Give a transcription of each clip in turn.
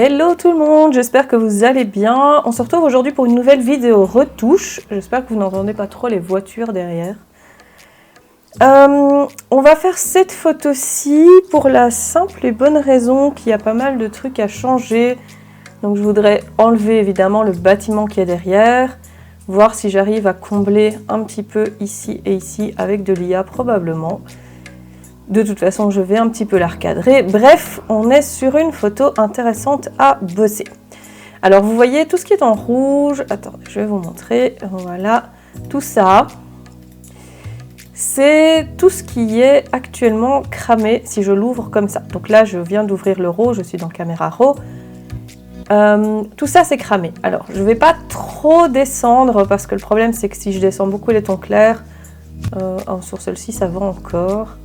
Hello tout le monde, j'espère que vous allez bien. On se retrouve aujourd'hui pour une nouvelle vidéo retouche. J'espère que vous n'entendez pas trop les voitures derrière. On va faire cette photo-ci pour la simple et bonne raison qu'il y a pas mal de trucs à changer. Donc je voudrais enlever évidemment le bâtiment qui est derrière, voir si j'arrive à combler un petit peu ici et ici avec de l'IA probablement. De toute façon, je vais un petit peu la recadrer. Bref, on est sur une photo intéressante à bosser. Alors, vous voyez tout ce qui est en rouge. Attendez, je vais vous montrer. Voilà, tout ça. C'est tout ce qui est actuellement cramé si je l'ouvre comme ça. Donc là, je viens d'ouvrir le RAW, je suis dans Caméra RAW. Tout ça, c'est cramé. Alors, je ne vais pas trop descendre parce que le problème, c'est que si je descends beaucoup les tons clairs, sur celle-ci, ça va encore.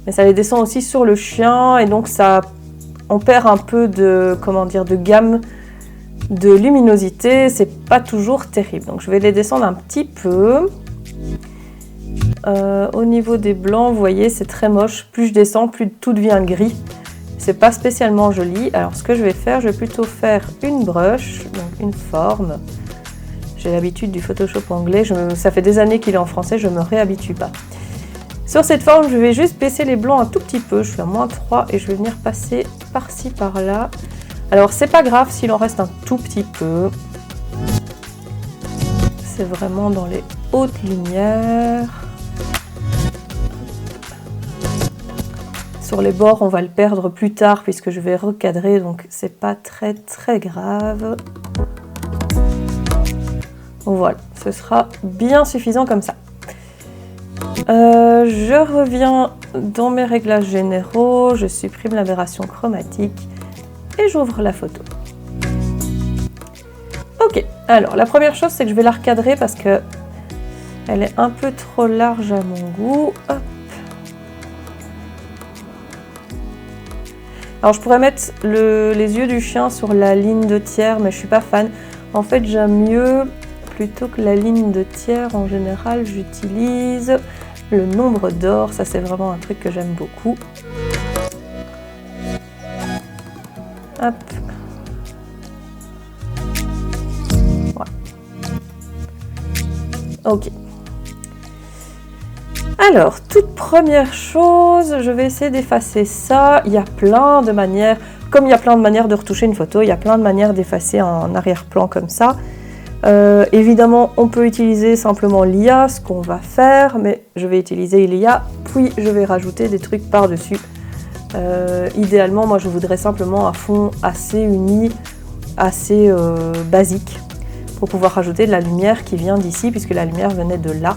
Mais ça les descend aussi sur le chien et donc ça, on perd un peu de, de gamme de luminosité. C'est pas toujours terrible. Donc je vais les descendre un petit peu. Au niveau des blancs, vous voyez, c'est très moche. Plus je descends, plus tout devient gris. C'est pas spécialement joli. Alors ce que je vais faire, je vais plutôt faire une brush, donc une forme. J'ai l'habitude du Photoshop anglais. Ça fait des années qu'il est en français, je me réhabitue pas. Sur cette forme, je vais juste baisser les blancs un tout petit peu. Je suis à -3 et je vais venir passer par-ci, par-là. Alors, c'est pas grave s'il en reste un tout petit peu. C'est vraiment dans les hautes lumières. Sur les bords, on va le perdre plus tard puisque je vais recadrer, donc c'est pas très grave. Voilà, ce sera bien suffisant comme ça. Je reviens dans mes réglages généraux, je supprime l'aberration chromatique et j'ouvre la photo. Ok, alors la première chose c'est que je vais la recadrer parce que elle est un peu trop large à mon goût. Hop. Alors je pourrais mettre les yeux du chien sur la ligne de tiers mais je suis pas fan. En fait j'aime mieux, plutôt que la ligne de tiers en général, j'utilise le nombre d'or, ça c'est vraiment un truc que j'aime beaucoup. Hop. Voilà. Ok. Alors, toute première chose, je vais essayer d'effacer ça. Il y a plein de manières, comme il y a plein de manières de retoucher une photo, il y a plein de manières d'effacer un arrière-plan comme ça. Évidemment, on peut utiliser simplement l'IA, ce qu'on va faire, mais je vais utiliser l'IA, puis je vais rajouter des trucs par-dessus. Idéalement, moi je voudrais simplement un fond assez uni, assez basique, pour pouvoir rajouter de la lumière qui vient d'ici, puisque la lumière venait de là,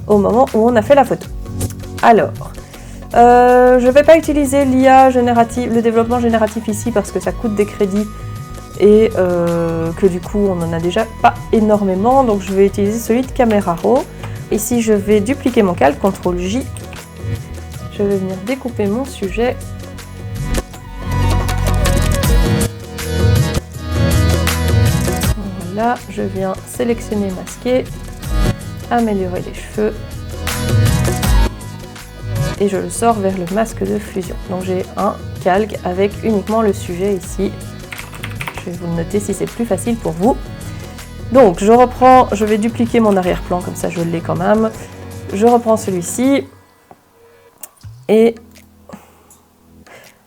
au moment où on a fait la photo. Alors, je ne vais pas utiliser l'IA générative, le développement génératif ici, parce que ça coûte des crédits, et que du coup on n'en a déjà pas énormément, donc je vais utiliser celui de Caméra RAW. Ici je vais dupliquer mon calque, CTRL J, je vais venir découper mon sujet. Voilà, je viens sélectionner, masquer, améliorer les cheveux, et je le sors vers le masque de fusion. Donc j'ai un calque avec uniquement le sujet ici. Je vais vous le noter si c'est plus facile pour vous. Donc je reprends, je vais dupliquer mon arrière-plan, comme ça je l'ai quand même. Je reprends celui-ci et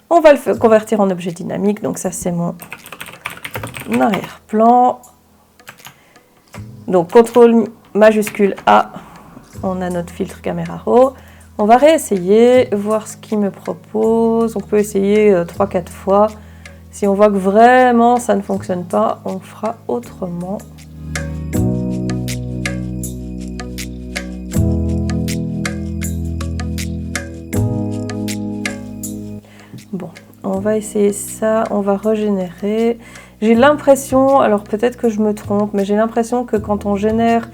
on va le convertir en objet dynamique. Donc ça c'est mon arrière-plan. Donc CTRL majuscule A, on a notre filtre Caméra RAW. On va réessayer, voir ce qu'il me propose. On peut essayer 3-4 fois. Si on voit que vraiment ça ne fonctionne pas, on fera autrement. Bon, on va essayer ça, on va régénérer. J'ai l'impression, alors peut-être que je me trompe, mais j'ai l'impression que quand on génère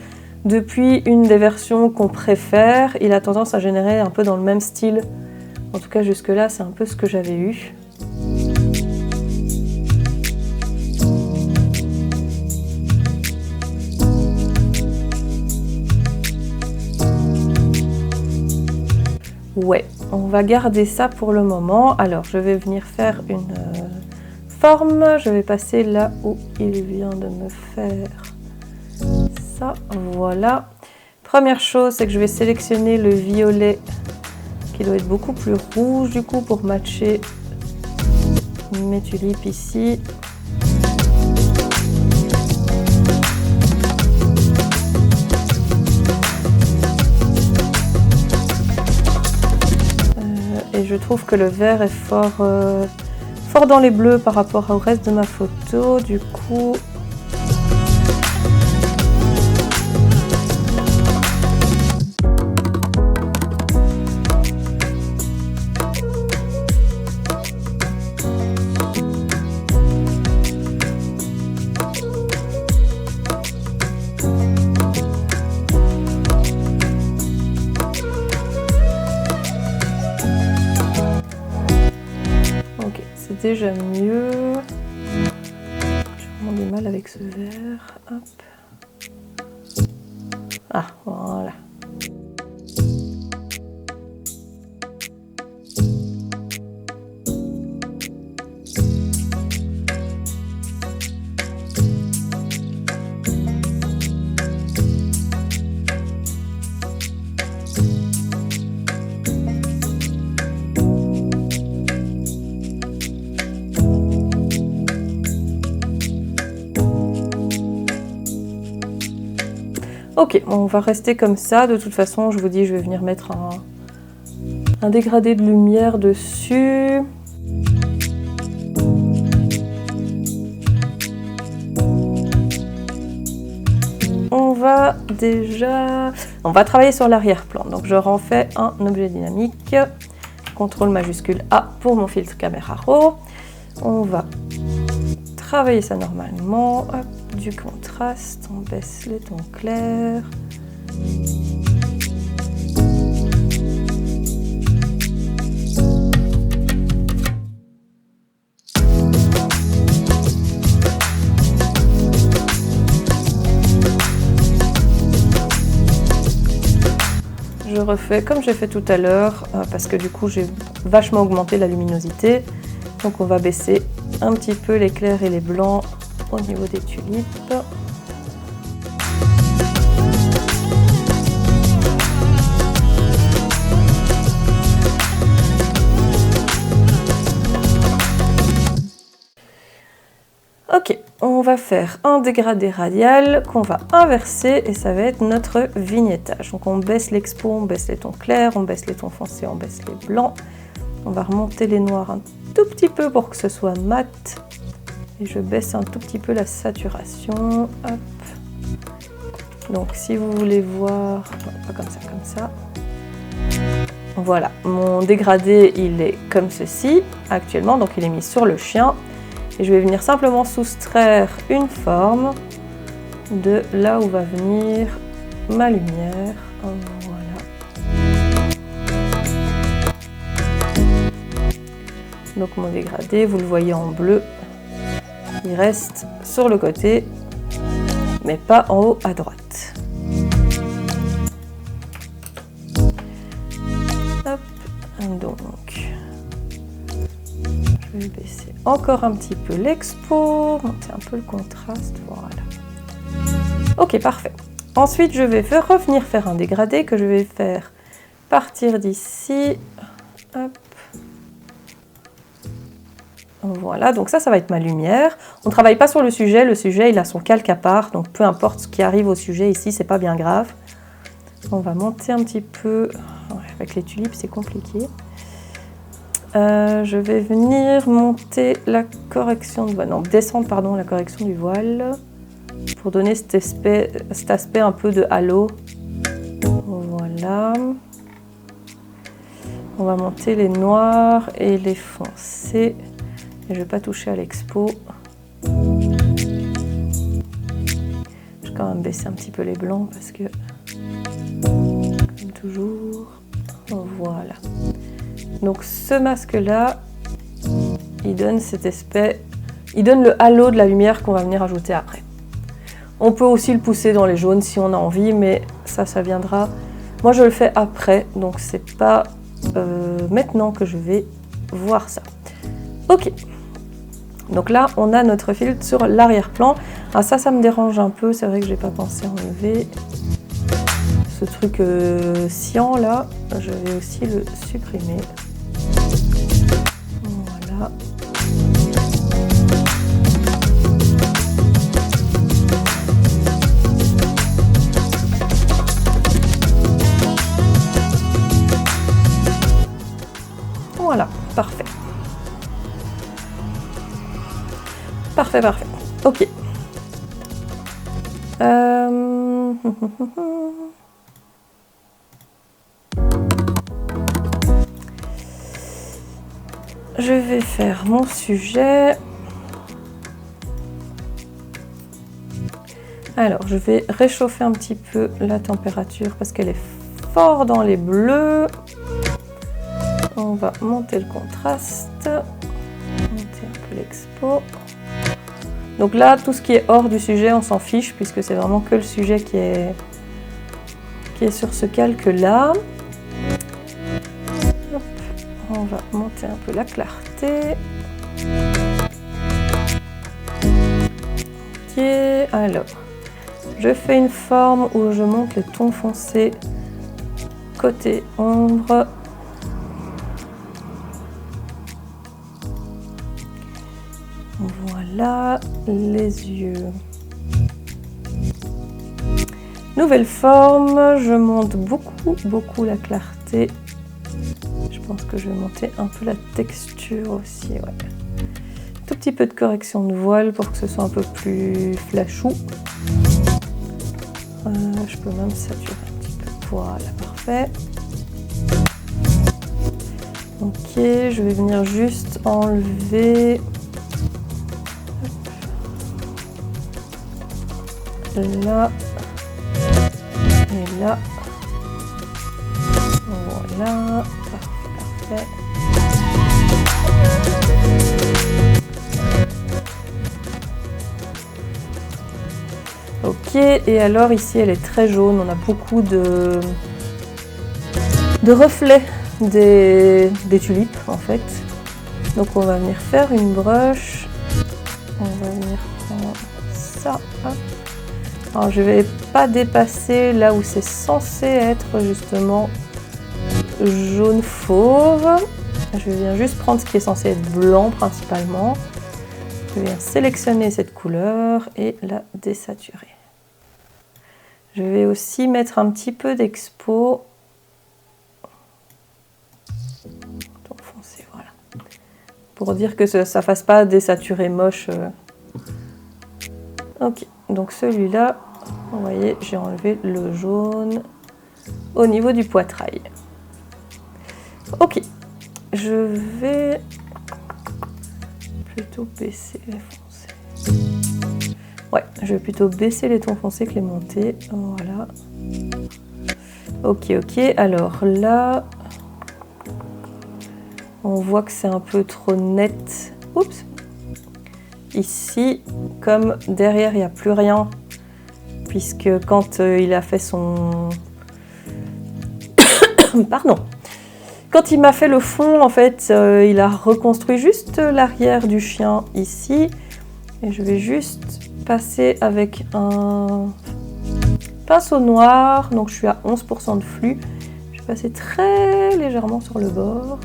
depuis une des versions qu'on préfère, il a tendance à générer un peu dans le même style. En tout cas jusque-là, c'est un peu ce que j'avais eu. Ouais, on va garder ça pour le moment. Alors, je vais venir faire une forme. Je vais passer là où il vient de me faire ça. Voilà. Première chose, c'est que je vais sélectionner le violet qui doit être beaucoup plus rouge du coup pour matcher mes tulipes ici. Et je trouve que le vert est fort dans les bleus par rapport au reste de ma photo, du coup. Déjà mieux. J'ai vraiment du mal avec ce vert. Hop. Ah, voilà. Ok, on va rester comme ça. De toute façon, je vous dis, je vais venir mettre un dégradé de lumière dessus. On va travailler sur l'arrière-plan. Donc, je refais un objet dynamique. CTRL majuscule A pour mon filtre caméra raw. On va travailler ça normalement. Hop. Du contraste, on baisse les tons clairs. Je refais comme j'ai fait tout à l'heure, parce que du coup j'ai vachement augmenté la luminosité. Donc on va baisser un petit peu les clairs et les blancs au niveau des tulipes. Ok, on va faire un dégradé radial qu'on va inverser et ça va être notre vignettage. Donc on baisse l'expo, on baisse les tons clairs, on baisse les tons foncés, on baisse les blancs. On va remonter les noirs un tout petit peu pour que ce soit mat. Et je baisse un tout petit peu la saturation. Hop. Donc si vous voulez voir, pas comme ça. Voilà, mon dégradé il est comme ceci actuellement, donc il est mis sur le chien. Et je vais venir simplement soustraire une forme de là où va venir ma lumière. Voilà. Donc mon dégradé, vous le voyez en bleu. Il reste sur le côté, mais pas en haut à droite. Hop, donc, je vais baisser encore un petit peu l'expo, monter un peu le contraste, voilà. Ok, parfait. Ensuite, je vais revenir faire un dégradé que je vais faire partir d'ici. Hop. Voilà, donc ça va être ma lumière. On ne travaille pas sur le sujet il a son calque à part, donc peu importe ce qui arrive au sujet ici, c'est pas bien grave. On va monter un petit peu, ouais, avec les tulipes c'est compliqué. Je vais venir monter la correction de voile, non, descendre pardon, la correction du voile, pour donner cet aspect un peu de halo. Voilà. On va monter les noirs et les foncés. Et je ne vais pas toucher à l'expo. Je vais quand même baisser un petit peu les blancs parce que, comme toujours, voilà. Donc ce masque-là, il donne cet aspect, il donne le halo de la lumière qu'on va venir ajouter après. On peut aussi le pousser dans les jaunes si on a envie, mais ça viendra. Moi je le fais après, donc c'est pas maintenant que je vais voir ça. Ok. Donc là, on a notre filtre sur l'arrière-plan. Ah, ça me dérange un peu. C'est vrai que j'ai pas pensé à enlever ce truc cyan là. Je vais aussi le supprimer. Voilà. Voilà, parfait. Parfait, parfait. Ok. Je vais faire mon sujet. Alors, je vais réchauffer un petit peu la température parce qu'elle est fort dans les bleus. On va monter le contraste, monter un peu l'expo. Donc là, tout ce qui est hors du sujet, on s'en fiche puisque c'est vraiment que le sujet qui est sur ce calque-là. On va monter un peu la clarté. Ok, alors, je fais une forme où je monte le ton foncé côté ombre. Voilà, les yeux. Nouvelle forme, je monte beaucoup la clarté. Je pense que je vais monter un peu la texture aussi, ouais. Tout petit peu de correction de voile pour que ce soit un peu plus flashou. Je peux même saturer un petit peu. Voilà, parfait. Ok, je vais venir juste enlever là et là. Voilà, parfait. Ok, et alors ici elle est très jaune, on a beaucoup de reflets des tulipes en fait. Donc on va venir faire une brush, on va venir prendre ça. Hop. Alors je vais pas dépasser là où c'est censé être justement jaune fauve. Je viens juste prendre ce qui est censé être blanc principalement. Je viens sélectionner cette couleur et la désaturer. Je vais aussi mettre un petit peu d'expo. Ton foncé, voilà. Pour dire que ça fasse pas désaturer moche. Ok, donc celui-là, vous voyez, j'ai enlevé le jaune au niveau du poitrail. Ok, je vais plutôt baisser les foncés. Ouais, je vais plutôt baisser les tons foncés que les monter. Voilà. Ok, alors là, on voit que c'est un peu trop net. Oups. Ici, comme derrière, il n'y a plus rien, puisque quand il a fait son... Pardon. Quand il m'a fait le fond, en fait, il a reconstruit juste l'arrière du chien ici. Et je vais juste passer avec un pinceau noir. Donc je suis à 11% de flux. Je vais passer très légèrement sur le bord.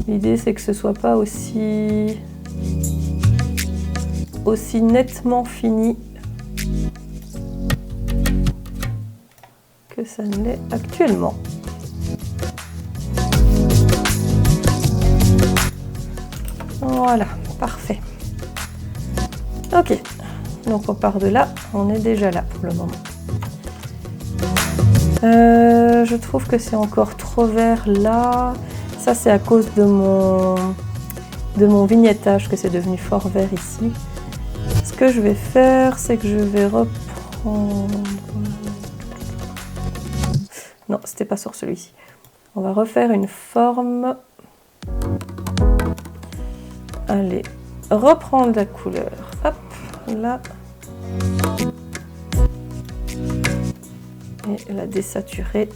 L'idée, c'est que ce ne soit pas aussi nettement fini que ça ne l'est actuellement. Voilà, parfait. Ok, donc on part de là, on est déjà là pour le moment. Je trouve que c'est encore trop vert là. Ça, c'est à cause de mon vignettage que c'est devenu fort vert ici. Ce que je vais faire, c'est que je vais reprendre... Non, c'était pas sur celui-ci. On va refaire une forme. Allez, reprendre la couleur. Hop, là. Et la désaturer.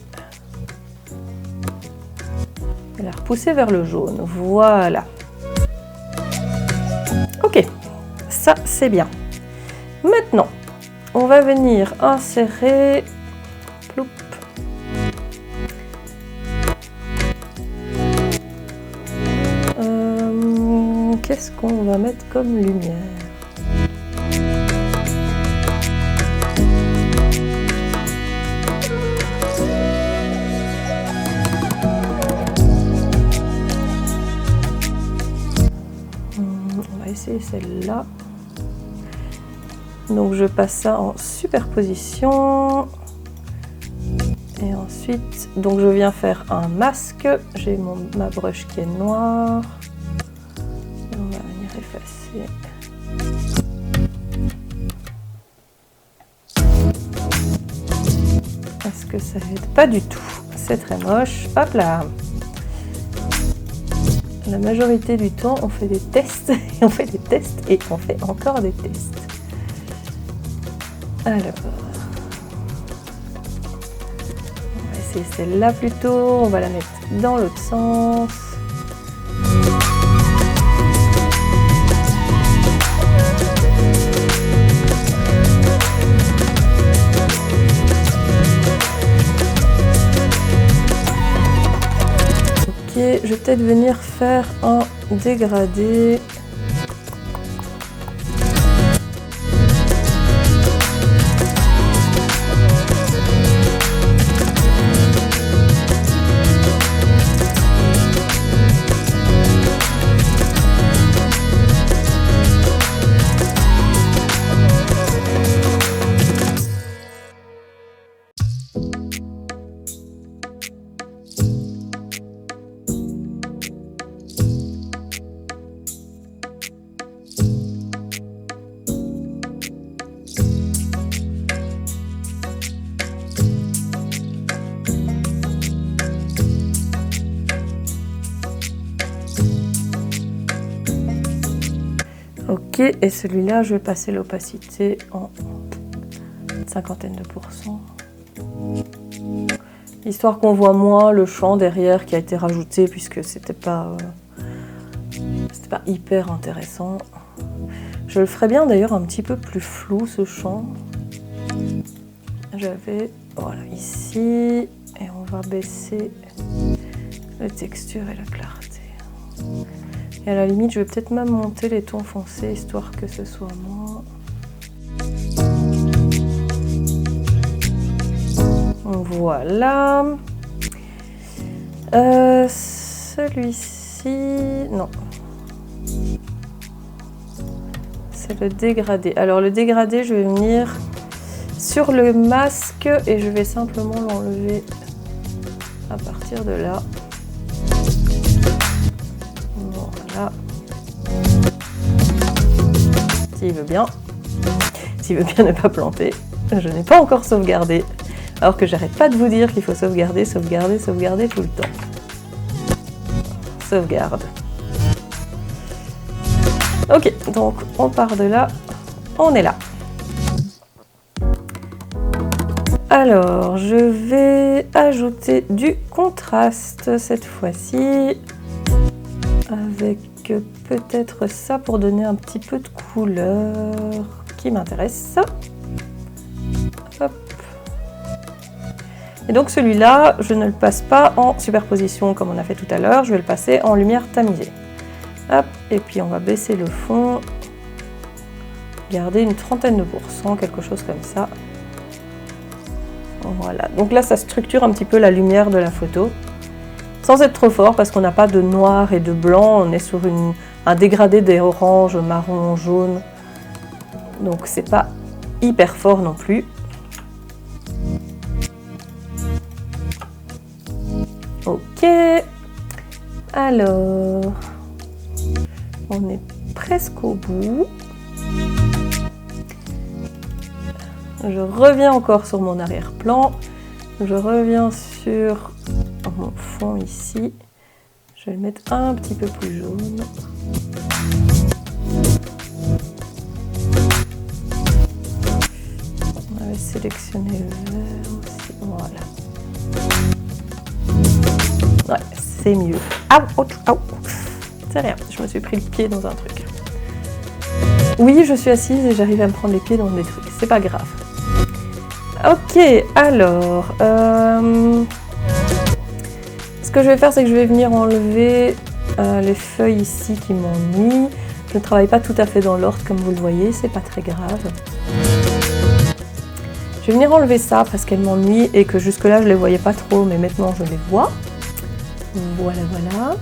Et la repousser vers le jaune. Voilà. Ok, ça c'est bien. Maintenant, on va venir insérer... Ploup. Qu'est-ce qu'on va mettre comme lumière? On va essayer celle-là. Donc je passe ça en superposition. Et ensuite, donc je viens faire un masque. J'ai ma brush qui est noire. On va venir effacer. Est-ce que ça aide? Pas du tout. C'est très moche. Hop là. La majorité du temps, on fait des tests. Et on fait des tests et on fait encore des tests. Alors. On va essayer celle-là plutôt. On va la mettre dans l'autre sens. Je vais peut-être venir faire un dégradé. Ok, et celui-là, je vais passer l'opacité en 50%. Histoire qu'on voit moins le champ derrière qui a été rajouté, puisque c'était pas hyper intéressant. Je le ferais bien d'ailleurs un petit peu plus flou ce champ. J'avais, voilà, ici, et on va baisser la texture et la clarté. Et à la limite, je vais peut-être même monter les tons foncés, histoire que ce soit moins. Voilà. Celui-ci, non. C'est le dégradé. Alors le dégradé, je vais venir sur le masque et je vais simplement l'enlever à partir de là. Voilà. S'il veut bien. S'il veut bien ne pas planter. Je n'ai pas encore sauvegardé. Alors que j'arrête pas de vous dire qu'il faut sauvegarder, sauvegarder, sauvegarder tout le temps. Sauvegarde. Ok, donc on part de là. On est là. Alors, je vais ajouter du contraste cette fois-ci. Avec peut-être ça pour donner un petit peu de couleur qui m'intéresse. Hop. Et donc celui-là, je ne le passe pas en superposition comme on a fait tout à l'heure, je vais le passer en lumière tamisée. Hop. Et puis on va baisser le fond, garder une 30%, quelque chose comme ça. Voilà, donc là ça structure un petit peu la lumière de la photo. Sans être trop fort parce qu'on n'a pas de noir et de blanc, on est sur un dégradé des oranges, marron, jaune. Donc c'est pas hyper fort non plus. Ok, alors on est presque au bout. Je reviens encore sur mon arrière-plan. Je reviens sur mon fond ici. Je vais le mettre un petit peu plus jaune. On va sélectionner le vert aussi. Voilà. Ouais, c'est mieux. Aouh, ouch, aouh. C'est rien, je me suis pris le pied dans un truc. Oui, je suis assise et j'arrive à me prendre les pieds dans des trucs, c'est pas grave. Ok, alors... ce que je vais faire, c'est que je vais venir enlever les feuilles ici qui m'ennuient. Je ne travaille pas tout à fait dans l'ordre, comme vous le voyez, c'est pas très grave. Je vais venir enlever ça parce qu'elles m'ennuient et que jusque-là, je les voyais pas trop, mais maintenant, je les vois. Voilà, voilà.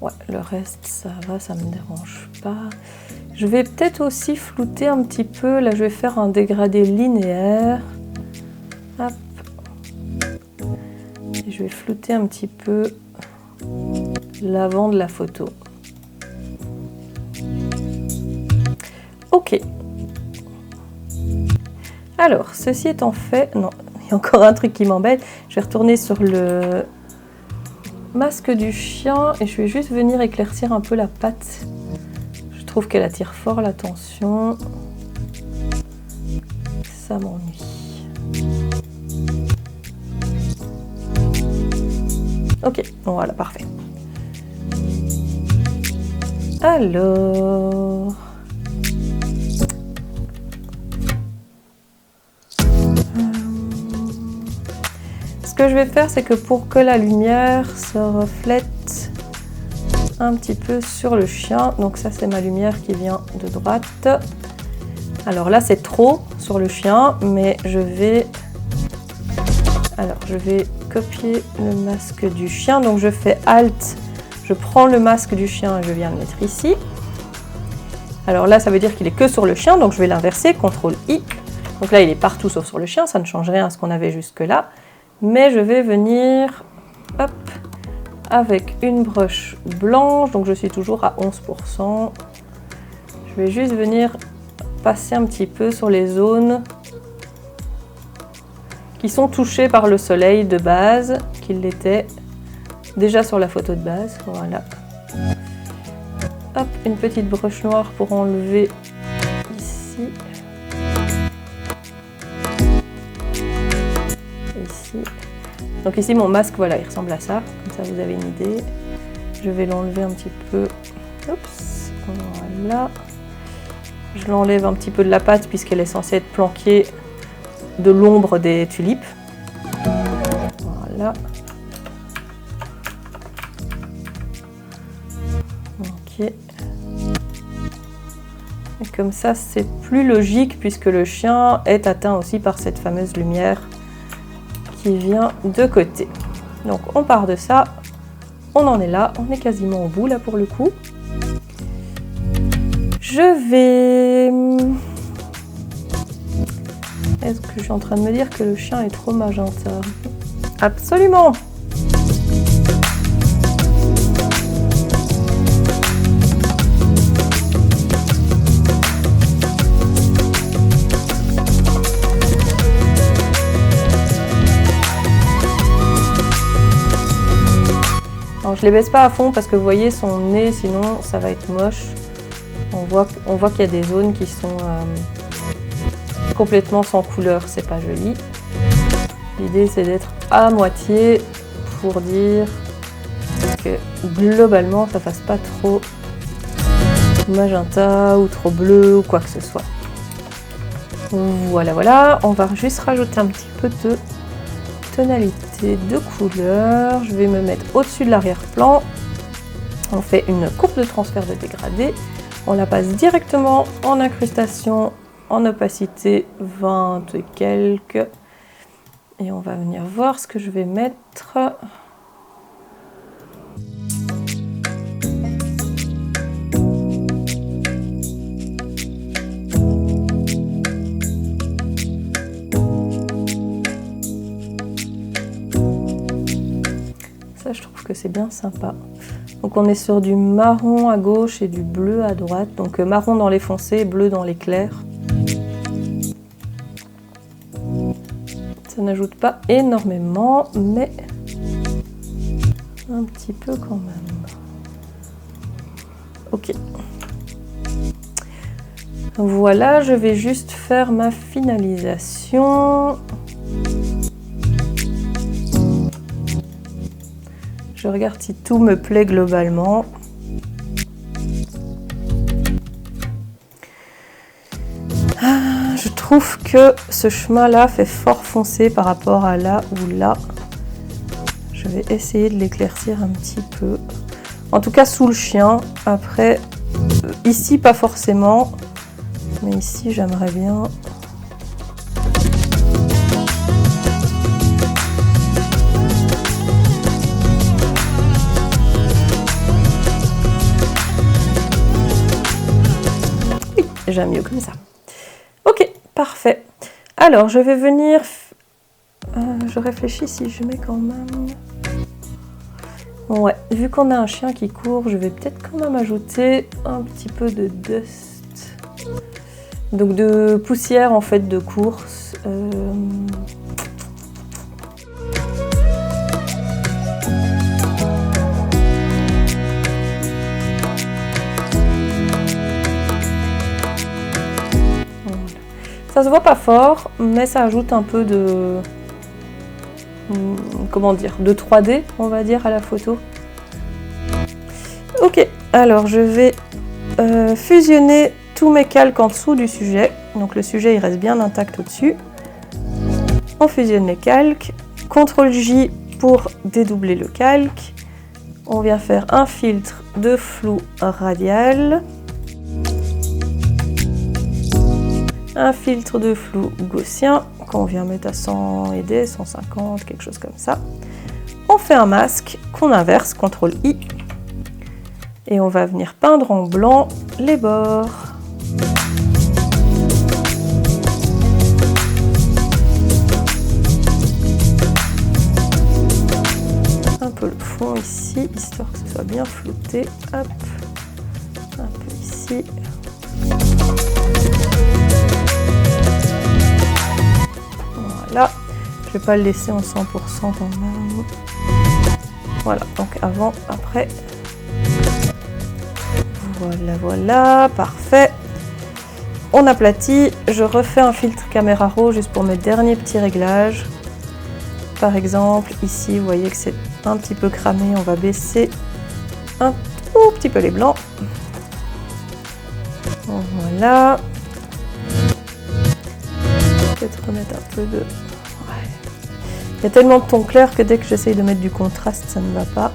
Ouais, le reste, ça va, ça me dérange pas. Je vais peut-être aussi flouter un petit peu. Là, je vais faire un dégradé linéaire. Hop. Et je vais flouter un petit peu l'avant de la photo. Ok. Alors, ceci étant fait... Non, il y a encore un truc qui m'embête. Je vais retourner sur le masque du chien et je vais juste venir éclaircir un peu la patte. Je trouve qu'elle attire fort l'attention. Ça m'ennuie. Ok, voilà, parfait. Alors... Ce que je vais faire, c'est que pour que la lumière se reflète un petit peu sur le chien, donc ça c'est ma lumière qui vient de droite. Alors là c'est trop sur le chien, mais je vais copier le masque du chien. Donc je fais Alt, je prends le masque du chien et je viens le mettre ici. Alors là ça veut dire qu'il est que sur le chien, donc je vais l'inverser, CTRL I. Donc là il est partout sauf sur le chien, ça ne change rien à ce qu'on avait jusque là. Mais je vais venir, hop, avec une broche blanche, donc je suis toujours à 11%. Je vais juste venir passer un petit peu sur les zones qui sont touchées par le soleil de base, qu'il l'était déjà sur la photo de base. Voilà. Hop, une petite broche noire pour enlever ici. Ici. Donc ici mon masque, voilà, il ressemble à ça, comme ça vous avez une idée. Je vais l'enlever un petit peu. Oups, voilà. Je l'enlève un petit peu de la pâte puisqu'elle est censée être planquée de l'ombre des tulipes. Voilà. Ok. Et comme ça, c'est plus logique puisque le chien est atteint aussi par cette fameuse lumière qui vient de côté. Donc on part de ça, on en est là, on est quasiment au bout là pour le coup. Je vais... Est-ce que je suis en train de me dire que le chien est trop magenta? Absolument! Alors, je les baisse pas à fond parce que vous voyez son nez, sinon ça va être moche. On voit qu'il y a des zones qui sont complètement sans couleur, c'est pas joli. L'idée c'est d'être à moitié pour dire que globalement ça fasse pas trop magenta ou trop bleu ou quoi que ce soit. Voilà, voilà, on va juste rajouter un petit peu de tonalité de couleur. Je vais me mettre au-dessus de l'arrière-plan. On fait une courbe de transfert de dégradé. On la passe directement en incrustation, en opacité 20 et quelques. Et on va venir voir ce que je vais mettre. Ça, je trouve que c'est bien sympa. Donc on est sur du marron à gauche et du bleu à droite. Donc marron dans les foncés, bleu dans les clairs. Ça n'ajoute pas énormément, mais un petit peu quand même. Ok. Voilà, je vais juste faire ma finalisation. Je regarde si tout me plaît globalement. Je trouve que ce chemin-là fait fort foncé par rapport à là ou là. Je vais essayer de l'éclaircir un petit peu. En tout cas sous le chien. Après, ici pas forcément. Mais ici j'aimerais bien. Oui, j'aime mieux comme ça. Ok, parfait. Alors je vais venir... je réfléchis si je mets quand même... Ouais, vu qu'on a un chien qui court, je vais peut-être quand même ajouter un petit peu de dust. Donc de poussière en fait de course. Voilà. Ça se voit pas fort, mais ça ajoute un peu de... comment dire, de 3D, on va dire, à la photo. Ok, alors je vais fusionner tous mes calques en dessous du sujet. Donc le sujet il reste bien intact au-dessus. On fusionne les calques. CTRL J pour dédoubler le calque. On vient faire un filtre de flou radial. Un filtre de flou gaussien qu'on vient mettre à 100 et des 150, quelque chose comme ça. On fait un masque qu'on inverse, CTRL I. Et on va venir peindre en blanc les bords. Un peu le fond ici, histoire que ce soit bien flouté. Hop, un peu ici. Voilà, je vais pas le laisser en 100% quand même. Voilà, donc avant, après. Voilà, voilà, parfait. On aplatit, je refais un filtre caméra raw juste pour mes derniers petits réglages. Par exemple, ici, vous voyez que c'est un petit peu cramé, on va baisser un tout petit peu les blancs. Voilà. Peut-être remettre un peu de... Ouais. Il y a tellement de tons clairs que dès que j'essaye de mettre du contraste, ça ne va pas.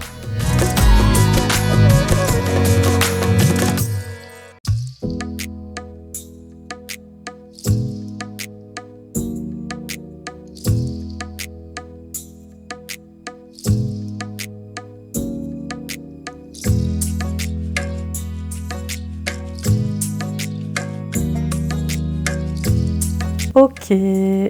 Ok. Et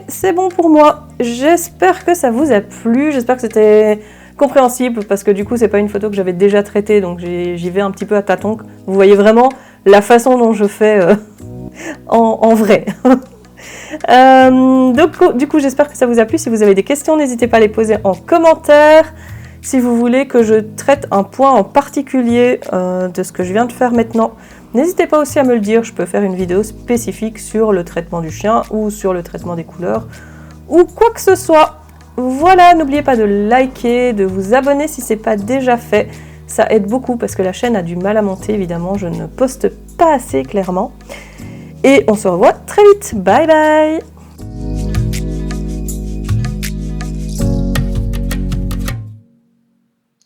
c'est bon pour moi. J'espère que ça vous a plu. J'espère que c'était compréhensible parce que du coup, c'est pas une photo que j'avais déjà traitée. Donc j'y vais un petit peu à tâtons. Vous voyez vraiment la façon dont je fais en vrai. Donc, du coup, j'espère que ça vous a plu. Si vous avez des questions, n'hésitez pas à les poser en commentaire. Si vous voulez que je traite un point en particulier de ce que je viens de faire maintenant, n'hésitez pas aussi à me le dire, je peux faire une vidéo spécifique sur le traitement du chien ou sur le traitement des couleurs ou quoi que ce soit. Voilà, n'oubliez pas de liker, de vous abonner si ce n'est pas déjà fait. Ça aide beaucoup parce que la chaîne a du mal à monter, évidemment, je ne poste pas assez clairement. Et on se revoit très vite, bye bye!